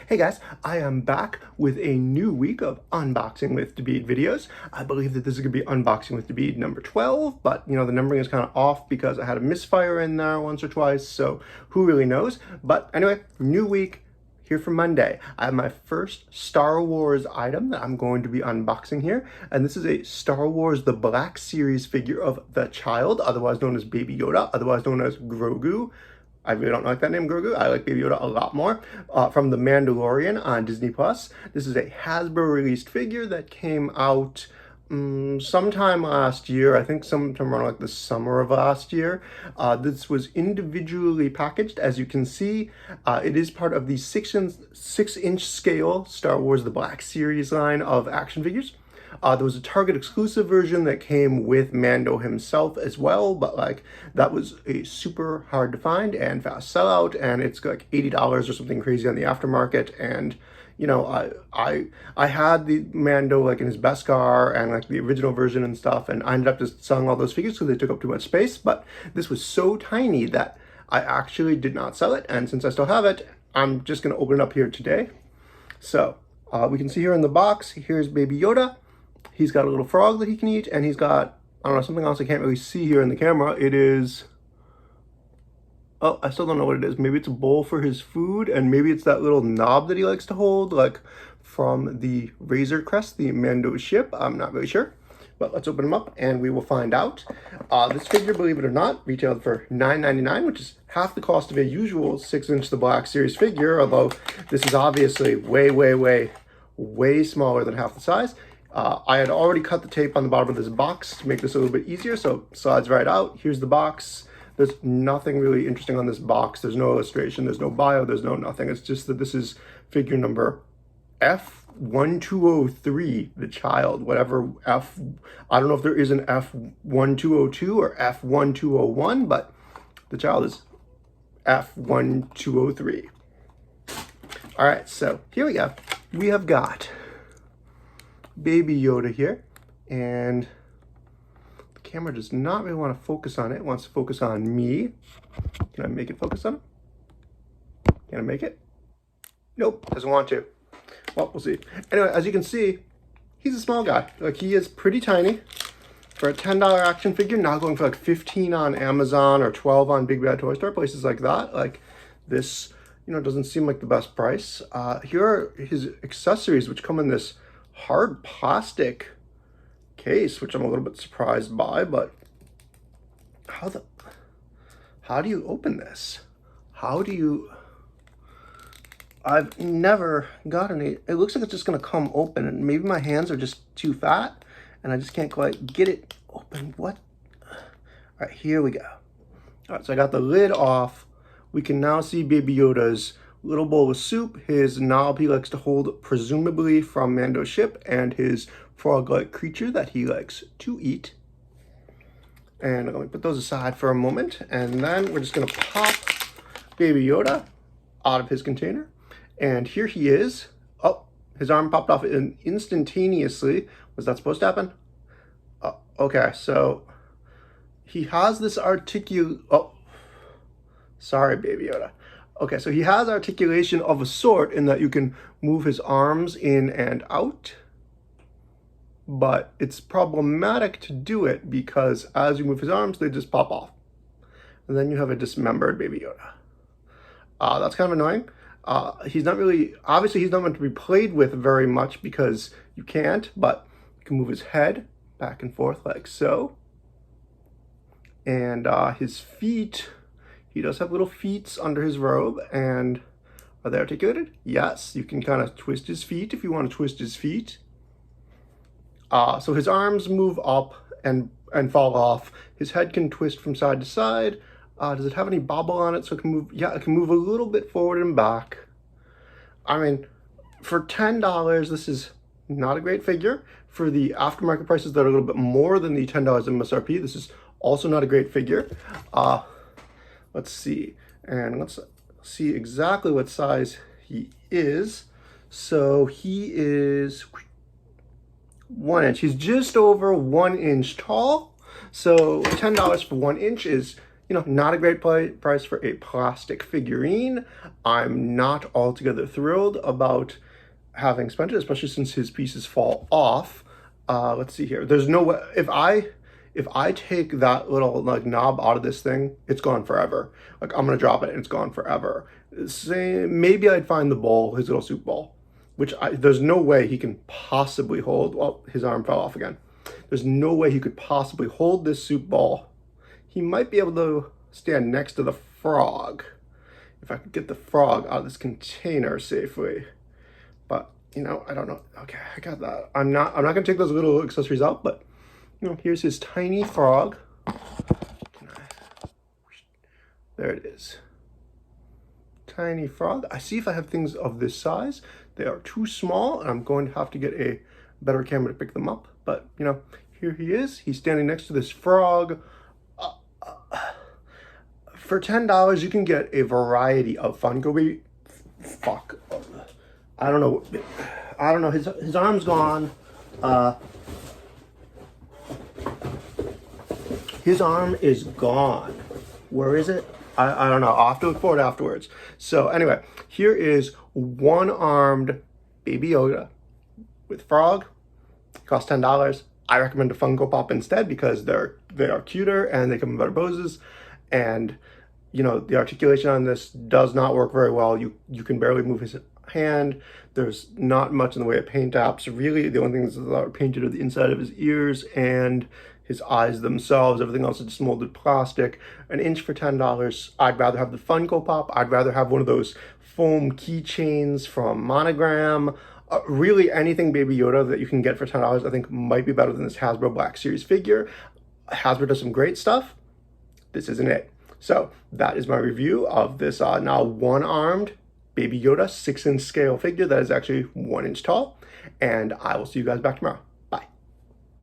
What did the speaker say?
Hey guys, I am back with a new week of Unboxing with Dabid videos. I believe that this is going to be Unboxing with Dabid number 12, but you know, the numbering is kind of off because I had a misfire in there once or twice, so who really knows? But anyway, new week, here for Monday. I have my first Star Wars item that I'm going to be unboxing here, and this is a Star Wars The Black Series figure of the child, otherwise known as Baby Yoda, otherwise known as Grogu. I really don't like that name, Grogu. I like Baby Yoda a lot more. From the Mandalorian on Disney Plus. This is a Hasbro released figure that came out sometime last year. I think sometime around like the summer of last year. This was individually packaged. As you can see, it is part of the 6-inch scale Star Wars The Black Series line of action figures. There was a Target exclusive version that came with Mando himself as well, but like that was a super hard to find and fast sellout, and it's like $80 or something crazy on the aftermarket. And you know, I had the Mando like in his Beskar and like the original version and stuff, and I ended up just selling all those figures because they took up too much space. But this was so tiny that I actually did not sell it, and since I still have it, I'm just gonna open it up here today. So we can see here in the box, here's Baby Yoda. He's got a little frog that he can eat, and he's got, I don't know, something else I can't really see here in the camera. It is, oh, I still don't know what it is. Maybe it's a bowl for his food, and maybe it's that little knob that he likes to hold, like from the Razor Crest, the Mando ship. I'm not really sure, but let's open him up and we will find out. This figure, believe it or not, retailed for $9.99, which is half the cost of a usual 6-inch The Black Series figure, although this is obviously way smaller than half the size. I had already cut the tape on the bottom of this box to make this a little bit easier, so it slides right out. Here's the box. There's nothing really interesting on this box. There's no illustration, there's no bio, there's no nothing. It's just that this is figure number F1203, the child, whatever I don't know if there is an F1202 or F1201, but the child is F1203. All right, so here we go. We have got Baby Yoda here, and the camera does not really want to focus on it. It wants to focus on me. Can I make it focus on him? Can I make it? Nope, doesn't want to. Well, we'll see. Anyway, as you can see, he's a small guy. Like, he is pretty tiny for a $10 action figure, now going for like 15 on Amazon or 12 on Big Bad Toy Store, places like that. Like, this, you know, doesn't seem like the best price. Here are his accessories, which come in this hard plastic case, which I'm a little bit surprised by, but how do you open this? I've never got any. It looks like it's just gonna come open, and maybe my hands are just too fat and I just can't quite get it open. What? All right, here we go. All right, so I got the lid off. We can now see Baby Yoda's little bowl of soup, his knob he likes to hold, presumably from Mando's ship, and his frog-like creature that he likes to eat. And I'm going to put those aside for a moment, and then we're just going to pop Baby Yoda out of his container. And here he is. Oh, his arm popped off instantaneously. Was that supposed to happen? Okay, so he has this oh, sorry, Baby Yoda. Okay, so he has articulation of a sort in that you can move his arms in and out, but it's problematic to do it because as you move his arms, they just pop off. And then you have a dismembered Baby Yoda. That's kind of annoying. He's not really, obviously he's not meant to be played with very much because you can't, but you can move his head back and forth like so. And his feet, he does have little feet under his robe, and are they articulated? Yes, you can kind of twist his feet if you want to twist his feet. So his arms move up and fall off. His head can twist from side to side. Does it have any bobble on it so it can move? Yeah, it can move a little bit forward and back. I mean, for $10, this is not a great figure. For the aftermarket prices that are a little bit more than the $10 MSRP, this is also not a great figure. Let's see, and let's see exactly what size he is. So he is 1 inch. He's just over 1 inch tall. So $10 for 1 inch is, you know, not a great price for a plastic figurine. I'm not altogether thrilled about having spent it, especially since his pieces fall off. Let's see here. There's no way, if I take that little like knob out of this thing, it's gone forever. Like I'm gonna drop it and it's gone forever. Maybe I'd find the bowl, his little soup bowl, which there's no way he can possibly hold. Well, his arm fell off again. There's no way he could possibly hold this soup bowl. He might be able to stand next to the frog, if I could get the frog out of this container safely. But, you know, I don't know. Okay, I got that. I'm not gonna take those little accessories out, but, you know, here's his tiny frog. There it is. Tiny frog. I see if I have things of this size. They are too small, and I'm going to have to get a better camera to pick them up. But, you know, here he is. He's standing next to this frog. For $10, you can get a variety of Funko. Fuck. I don't know. His arm's gone. His arm is gone. Where is it? I don't know. I'll have to look for it afterwards. So anyway, here is one-armed Baby Yoda with frog. It costs $10. I recommend a Funko Pop instead because they are cuter and they come in better poses. And you know, the articulation on this does not work very well. You can barely move his hand. There's not much in the way of paint apps. Really, the only things that are painted are the inside of his ears and his eyes themselves. Everything else is just molded plastic. An inch for $10. I'd rather have the Funko Pop. I'd rather have one of those foam keychains from Monogram. Really, anything Baby Yoda that you can get for $10, I think might be better than this Hasbro Black Series figure. Hasbro does some great stuff. This isn't it. So that is my review of this now one-armed Baby Yoda 6-inch scale figure that is actually 1 inch tall. And I will see you guys back tomorrow.